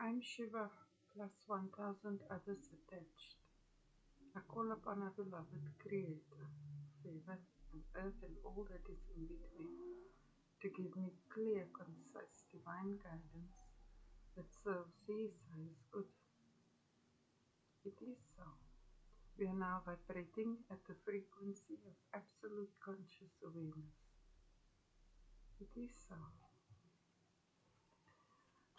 I'm Shiva, plus 1000 others attached. I call upon our beloved Creator, heaven and earth and all that is in between, to give me clear, concise, divine guidance that serves His highest good. It is so. We are now vibrating at the frequency of absolute conscious awareness. It is so.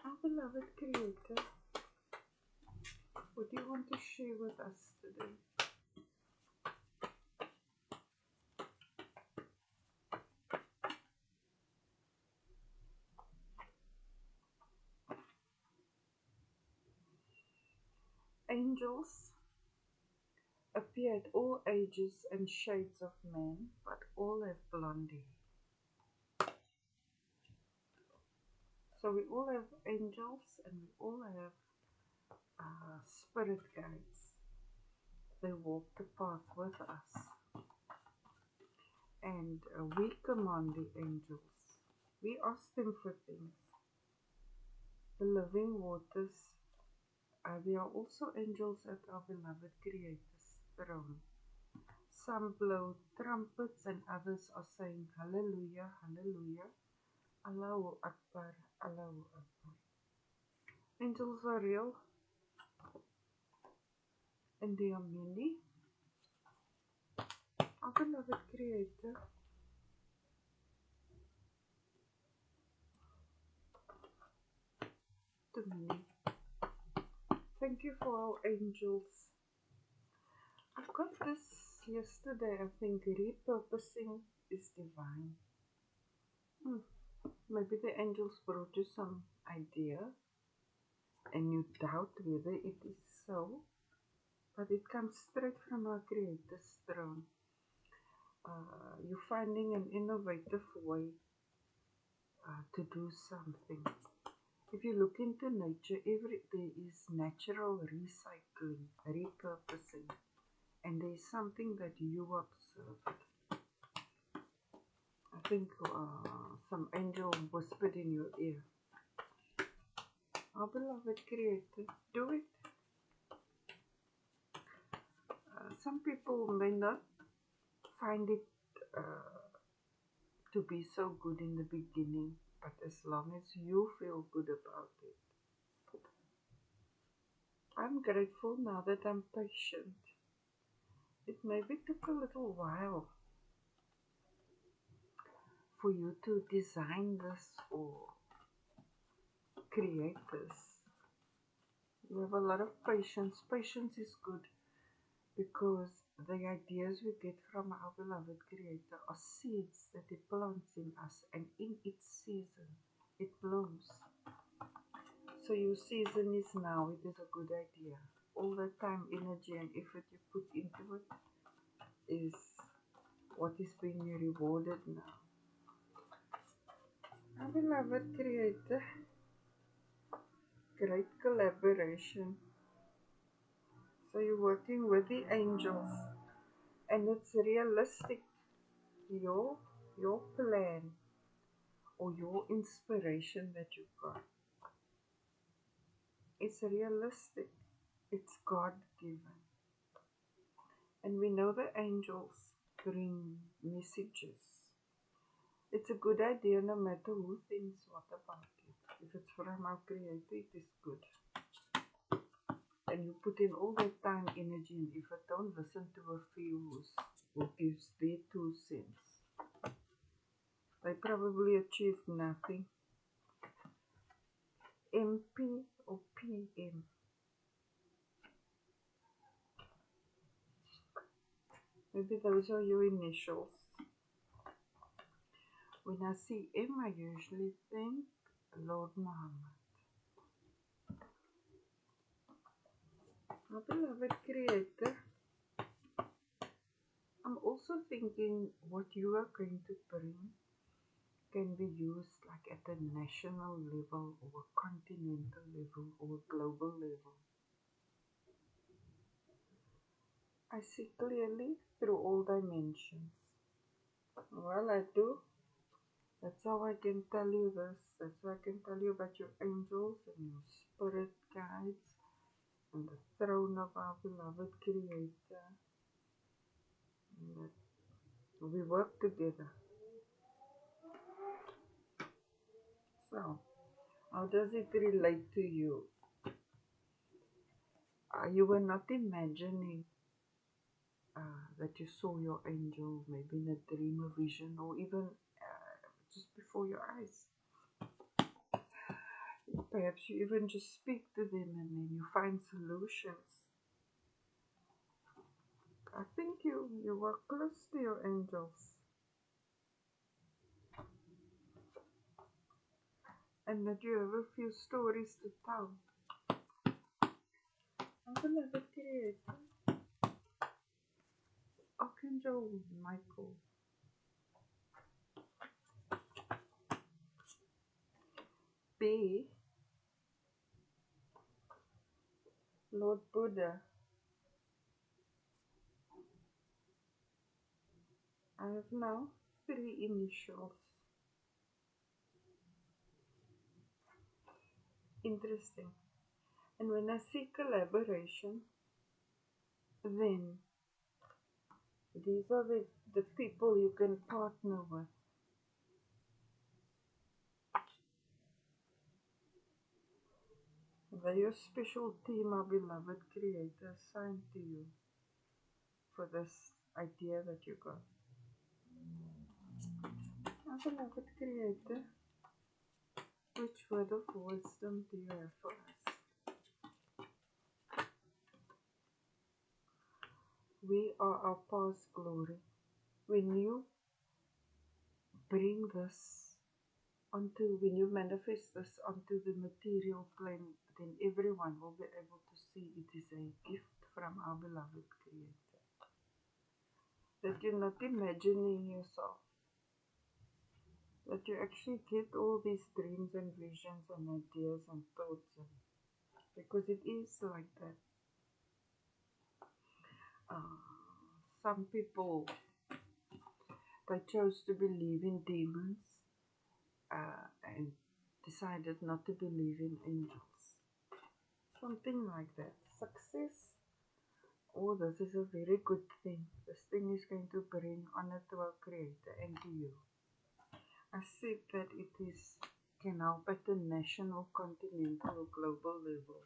Our beloved Creator, what do you want to share with us today? Angels appear at all ages and shades of men, but all have blonde hair. So we all have angels and we all have spirit guides. They walk the path with us. And we command the angels. We ask them for things. The living waters, there are also angels at our beloved Creator's throne. Some blow trumpets and others are saying Hallelujah, Hallelujah, Allahu Akbar, Allahu Akbar. Angels are real and they are many. Our beloved Creator, to me, thank you for our angels. I got this yesterday, I think repurposing is divine. Maybe the angels brought you some idea and you doubt whether it is so, but it comes straight from our Creator's throne. You're finding an innovative way to do something. If you look into nature, there is natural recycling, repurposing, and there is something that you observed. I think some angel whispered in your ear, our beloved Creator, do it. Some people may not find it to be so good in the beginning, but as long as you feel good about it. I'm grateful now that I'm patient. It maybe took a little while for you to design this or create this. You have a lot of patience. Patience is good because the ideas we get from our beloved Creator are seeds that He plants in us, and in its season it blooms. So your season is now. It is a good idea. All the time, energy and effort you put into it is what is being rewarded now. Our beloved Creator, great collaboration. So you're working with the angels, and it's realistic. Your plan or your inspiration that you got, it's realistic. It's God given, and we know the angels bring messages. It's a good idea no matter who thinks what about it. If it's from our Creator, it is good. And you put in all that time, energy, and effort. Don't listen to a few who gives their 2 cents. They probably achieved nothing. MP or PM. Maybe those are your initials. When I see M, I usually think Lord Muhammad. My beloved Creator, I'm also thinking what you are going to bring can be used like at a national level or a continental level or a global level. I see clearly through all dimensions. Well, I do That's how I can tell you this. That's how I can tell you about your angels and your spirit guides and the throne of our beloved Creator. And that we work together. So, how does it relate to you? You were not imagining that you saw your angel, maybe in a dream, a vision, or even just before your eyes. Perhaps you even just speak to them and then you find solutions. I think you were close to your angels. And that you have a few stories to tell. I'm gonna have a creator. Archangel Michael. B. Lord Buddha. I have now 3 initials. Interesting. And when I see collaboration, then these are the people you can partner with. They're your special team, our beloved Creator, assigned to you for this idea that you got. Our beloved Creator, which word of wisdom do you have for us? We are our past glory. When you bring this when you manifest this onto the material plane, then everyone will be able to see it is a gift from our beloved Creator. That you're not imagining yourself. That you actually get all these dreams and visions and ideas and thoughts. Because it is like that. Some people, they chose to believe in demons and decided not to believe in angels. Something like that. Success. Oh, this is a very good thing. This thing is going to bring honor to our Creator and to you. I said that can help at the national, continental, global level.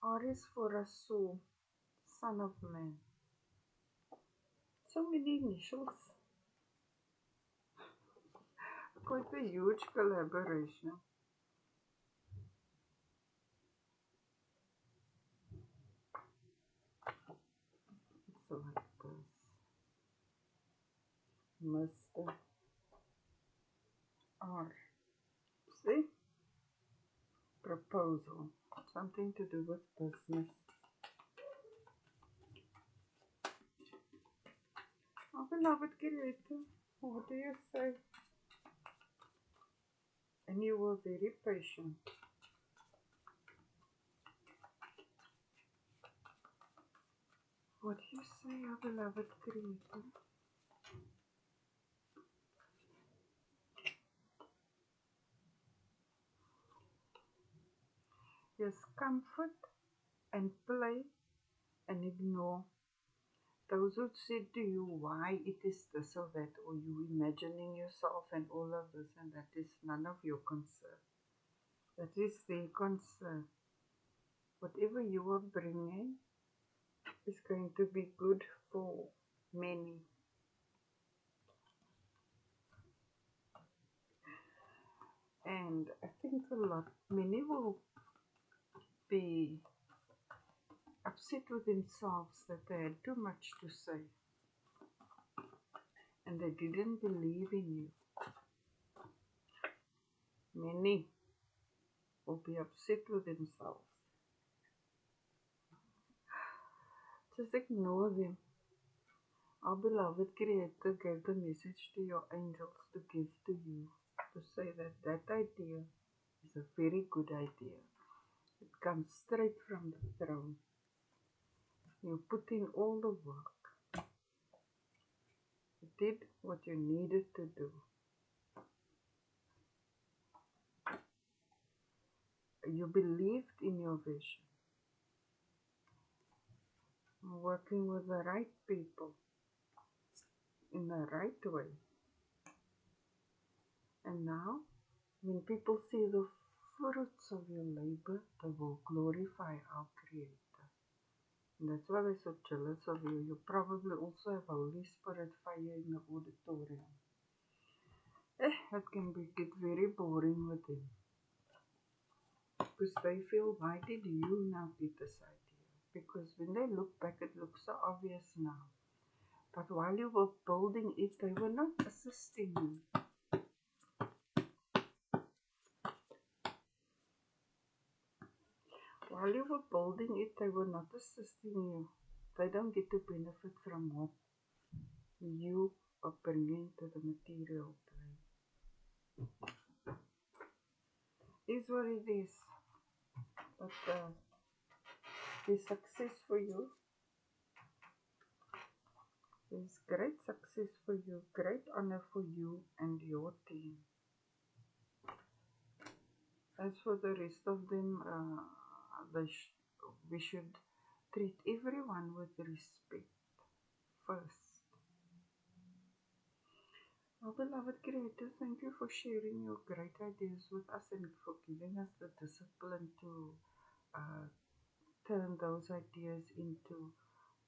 R is for a soul, Son of Man. So many initials. Quite a huge collaboration. It's like this. Mr. R. See? Proposal. Something to do with business. Oh, beloved Creator, what do you say? And you were very patient. What do you say, our beloved Creator? Yes, comfort and play and ignore those who said to you why it is this or that, or you imagining yourself and all of this, and that is none of your concern. That is their concern. Whatever you are bringing is going to be good for many. And I think many will be upset with themselves that they had too much to say and they didn't believe in you. Many will be upset with themselves. Just ignore them. Our beloved Creator gave the message to your angels to give to you, to say that that idea is a very good idea. It comes straight from the throne. You put in all the work. You did what you needed to do. you believed in your vision, working with the right people in the right way. And now, when people see the fruits of your labor, they will glorify our Creator. And that's why they're so jealous of you. You probably also have Holy Spirit fire in the auditorium. It can get very boring with them. Because they feel, why did you now get this idea? Because when they look back, it looks so obvious now. But while you were building it, they were not assisting you. While you were building it, they were not assisting you. They don't get to benefit from what you are bringing to the material plane. Is what it is. But there's success for you. There's great success for you, great honor for you and your team. As for the rest of them, we should treat everyone with respect first. Our beloved Creator, thank you for sharing your great ideas with us and for giving us the discipline to turn those ideas into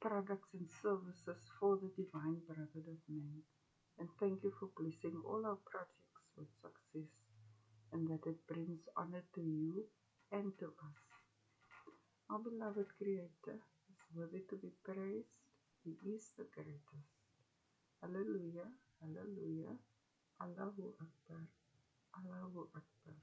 products and services for the divine brotherhood of man. And thank you for blessing all our projects with success and that it brings honor to you and to us. Our beloved Creator is worthy to be praised. He is the greatest. Hallelujah, hallelujah, Allahu Akbar, Allahu Akbar.